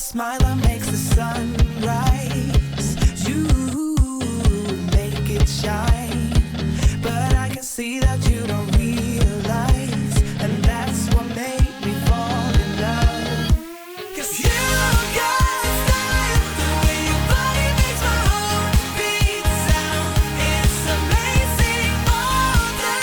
smile that makes the sun rise. You make it shine, but I can see that you don't realize, and that's what made me fall in love. 'Cause you got style, the way your body makes my heart beat sound. It's amazing all the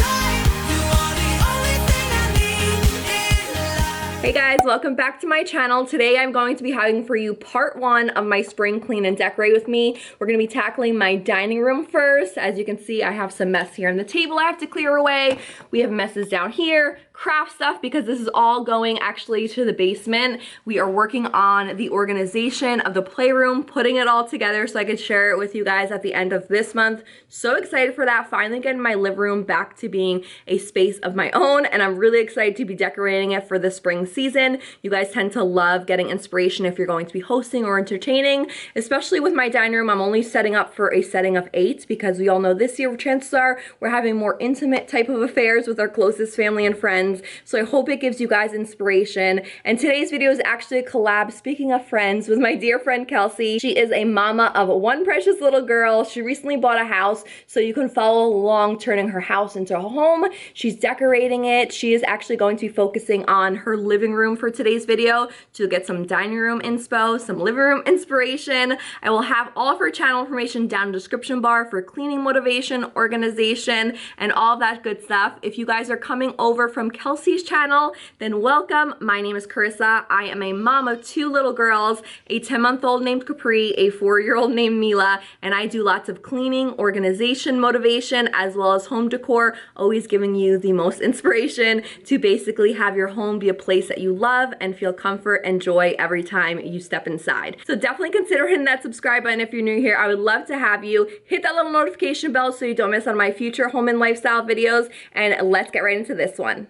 time. You are the only thing I need in life. Hey guys, welcome back to my channel. Today I'm going to be having for you part 1 of my spring clean and decorate with me. We're going to be tackling my dining room first. As you can see, I have some mess here on the table I have to clear away. We have messes down here, craft stuff, because this is all going actually to the basement. We are working on the organization of the playroom, putting it all together so I could share it with you guys at the end of this month. So excited for that. Finally getting my living room back to being a space of my own, and I'm really excited to be decorating it for the spring season. You guys tend to love getting inspiration if you're going to be hosting or entertaining, especially with my dining room. I'm only setting up for a setting of 8 because we all know this year chances are we're having more intimate type of affairs with our closest family and friends. So I hope it gives you guys inspiration. And today's video is actually a collab, speaking of friends, with my dear friend Kelsey. She is a mama of one precious little girl. She recently bought a house, so you can follow along turning her house into a home. She's decorating it. She is actually going to be focusing on her living room for today's video to get some dining room inspo, some living room inspiration. I will have all of her channel information down in the description bar for cleaning motivation, organization, and all that good stuff. If you guys are coming over from Kelsey's channel, then welcome. My name is Karissa. I am a mom of 2 little girls, a 10-month-old named Capri, a 4-year-old named Mila, and I do lots of cleaning, organization, motivation, as well as home decor, always giving you the most inspiration to basically have your home be a place that you love and feel comfort and joy every time you step inside. So definitely consider hitting that subscribe button if you're new here. I would love to have you. Hit that little notification bell so you don't miss on my future home and lifestyle videos, and let's get right into this one.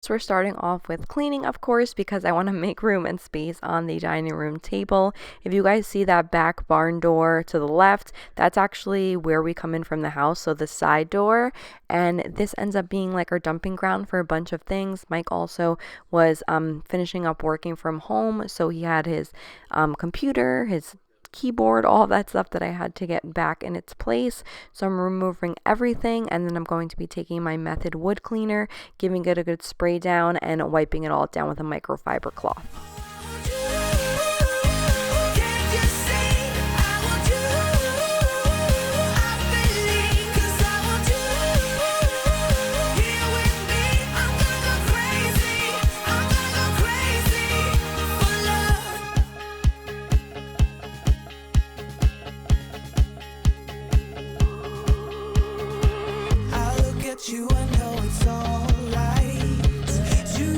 So we're starting off with cleaning, of course, because I want to make room and space on the dining room table. If you guys see that back barn door to the left, that's actually where we come in from the house, so the side door, and this ends up being like our dumping ground for a bunch of things. Mike also was finishing up working from home, so he had his computer, his keyboard, all that stuff that I had to get back in its place. So I'm removing everything, and then I'm going to be taking my Method wood cleaner, giving it a good spray down, and wiping it all down with a microfiber cloth. You, I know it's alright. You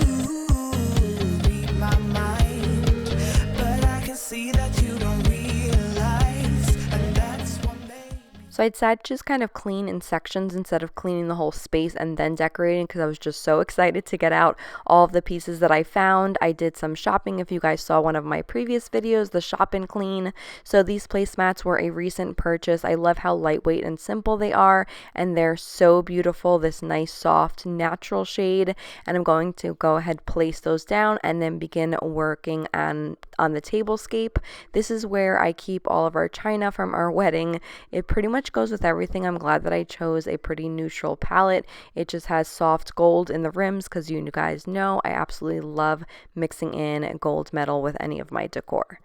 read my mind, but I can see that you don't realize, and that's what made me. So I decided to just kind of clean in sections instead of cleaning the whole space and then decorating, because I was just so excited to get out all of the pieces that I found. I did some shopping. If you guys saw one of my previous videos, the shop and clean. So these placemats were a recent purchase. I love how lightweight and simple they are, and they're so beautiful, this nice soft natural shade. And I'm going to go ahead, place those down, and then begin working on the Tablescape. This is where I keep all of our china from our wedding. It pretty much goes with everything. I'm glad that I chose a pretty neutral palette. It just has soft gold in the rims, because you guys know I absolutely love mixing in gold metal with any of my decor.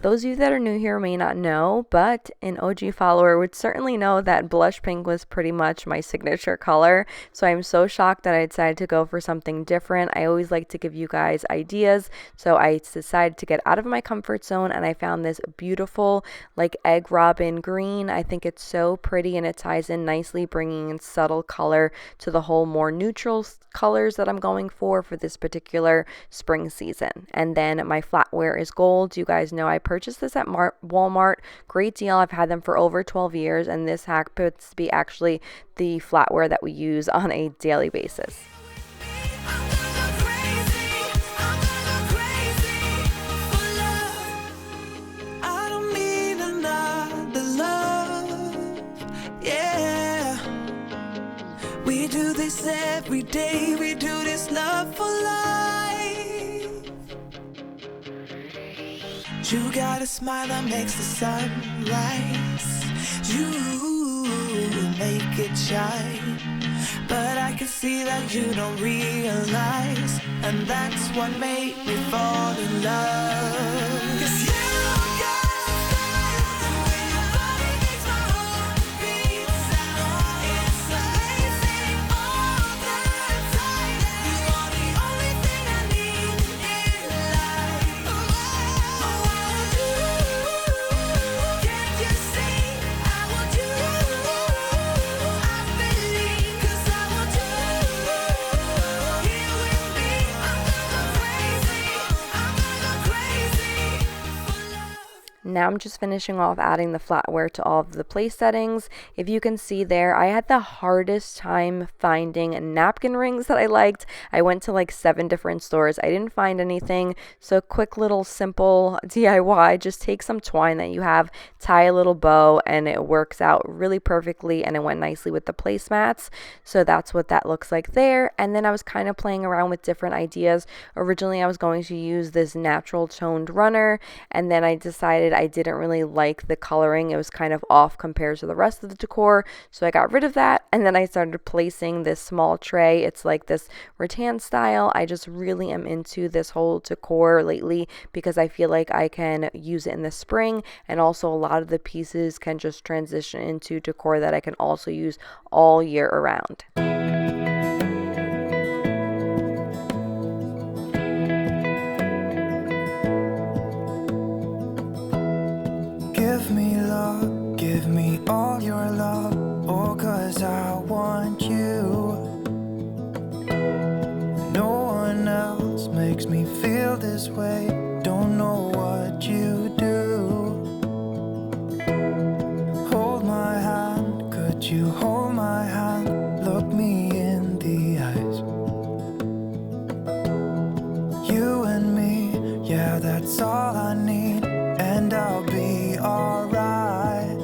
Those of you that are new here may not know, but an OG follower would certainly know that blush pink was pretty much my signature color. So I'm so shocked that I decided to go for something different. I always like to give you guys ideas. So I decided to get out of my comfort zone, and I found this beautiful like egg robin green. I think it's so pretty, and it ties in nicely, bringing in subtle color to the whole more neutral colors that I'm going for this particular spring season. And then my flatware is gold. You guys know I purchased this at Walmart. Great deal. I've had them for over 12 years, and this happens to be actually the flatware that we use on a daily basis. We do this every day, we do this love for life. You got a smile that makes the sun rise. You make it shine. But I can see that you don't realize, and that's what made me fall in love. 'Cause you got Now I'm just finishing off adding the flatware to all of the place settings. If you can see there, I had the hardest time finding napkin rings that I liked. I went to like 7 different stores. I didn't find anything. So quick little simple DIY, just take some twine that you have, tie a little bow, and it works out really perfectly, and it went nicely with the placemats. So that's what that looks like there. And then I was kind of playing around with different ideas. Originally I was going to use this natural toned runner, and then I decided I didn't really like the coloring. It was kind of off compared to the rest of the decor, so I got rid of that. And then I started placing this small tray. It's like this rattan style. I just really am into this whole decor lately because I feel like I can use it in the spring, and also a lot of the pieces can just transition into decor that I can also use all year around. give me love, give me all your love, oh, 'cause I want you. No one else makes me feel this way, don't know what you do. Hold my hand, could you hold my hand, look me in the eyes. You and me, yeah, that's all I need, and I'll be alright.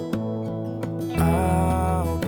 I'll be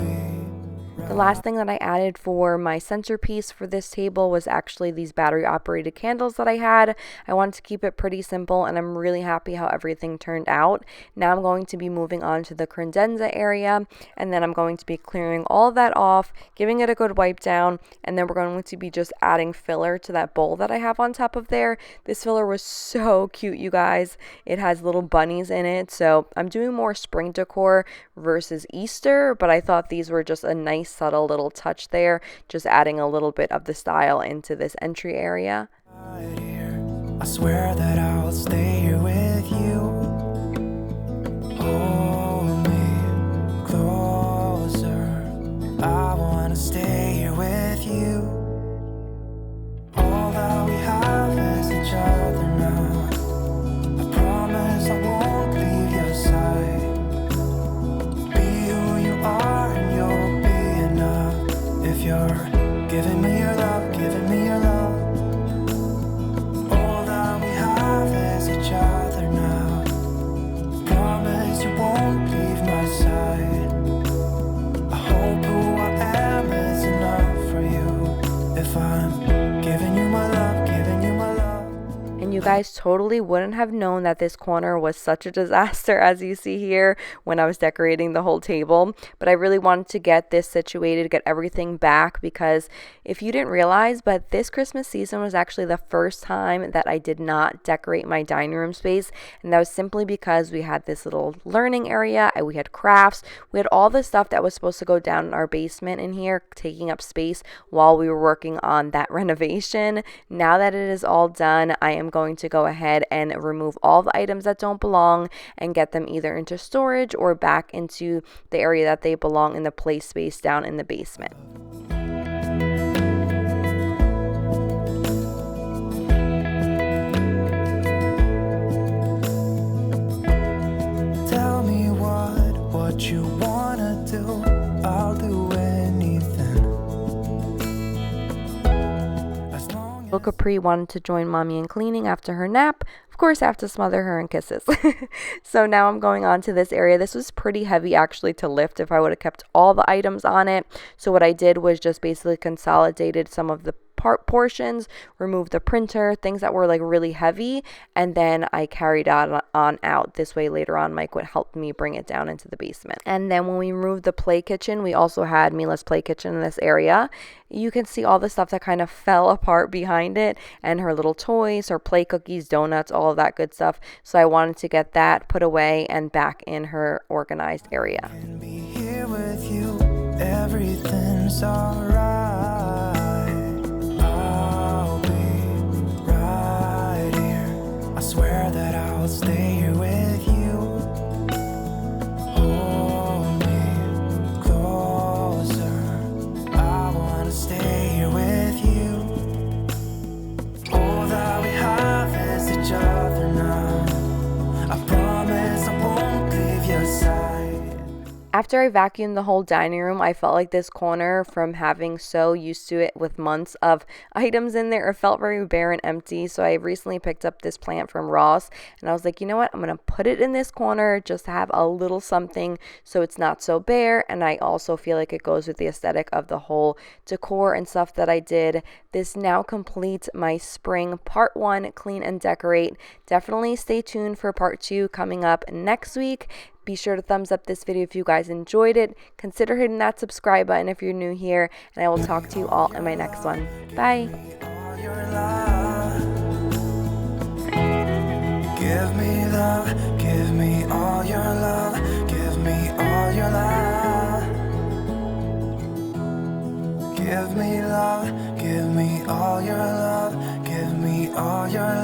The last thing that I added for my centerpiece for this table was actually these battery operated candles that I had. I wanted to keep it pretty simple, and I'm really happy how everything turned out. Now I'm going to be moving on to the credenza area, and then I'm going to be clearing all of that off, giving it a good wipe down, and then we're going to be just adding filler to that bowl that I have on top of there. This filler was so cute, you guys. It has little bunnies in it, so I'm doing more spring decor versus Easter, but I thought these were just a nice subtle little touch there, just adding a little bit of the style into this entry area. right here. I swear that I'll stay here with you. Hold me closer. I wanna stay here with you. All that we have is each other now. I promise I won't leave your side. Be who you are and you'll be enough. If you're giving me your love, giving me your love. All that we have is each other now. Promise you won't leave my side. I hope who I am is enough for you. If I'm giving you my love, giving you my love. And you guys totally wouldn't have known that this corner was such a disaster as you see here when I was decorating the whole table. But I really wanted to get this situated, get everything back, because if you didn't realize, but this Christmas season was actually the first time that I did not decorate my dining room space. And that was simply because we had this little learning area, we had crafts, we had all the stuff that was supposed to go down in our basement in here, taking up space while we were working on that renovation. Now that it is all done, I am going to go ahead and remove all the items that don't belong and get them either into storage or back into the area that they belong in the play space down in the basement. little Capri wanted to join mommy in cleaning after her nap. Of course, I have to smother her in kisses. So now I'm going on to this area. This was pretty heavy actually to lift if I would have kept all the items on it. So what I did was just basically consolidated some of the portions, removed the printer, things that were like really heavy, and then I carried on out. This way later on Mike would help me bring it down into the basement. And then when we moved the play kitchen, we also had Mila's play kitchen in this area. You can see all the stuff that kind of fell apart behind it, and her little toys, her play cookies, donuts, all of that good stuff. So I wanted to get that put away and back in her organized area. Can be here with you, everything's alright. I'll be right here. I swear that I'll stay here with you. Hold me closer. I wanna stay here with you. All that we have is each other now. I promise I won't leave your side. After I vacuumed the whole dining room, I felt like this corner, from having so used to it with months of items in there, it felt very bare and empty. So I recently picked up this plant from Ross, and I was like, you know what, I'm going to put it in this corner just to have a little something so it's not so bare. And I also feel like it goes with the aesthetic of the whole decor and stuff that I did. This now completes my spring part 1 clean and decorate. Definitely stay tuned for part 2 coming up next week. Be sure to thumbs up this video if you guys enjoyed it. Consider hitting that subscribe button if you're new here, and I will talk to you all in my next one. Bye. Give me love, give me all your love, give me all your love. Give me love, give me all your love, give me all your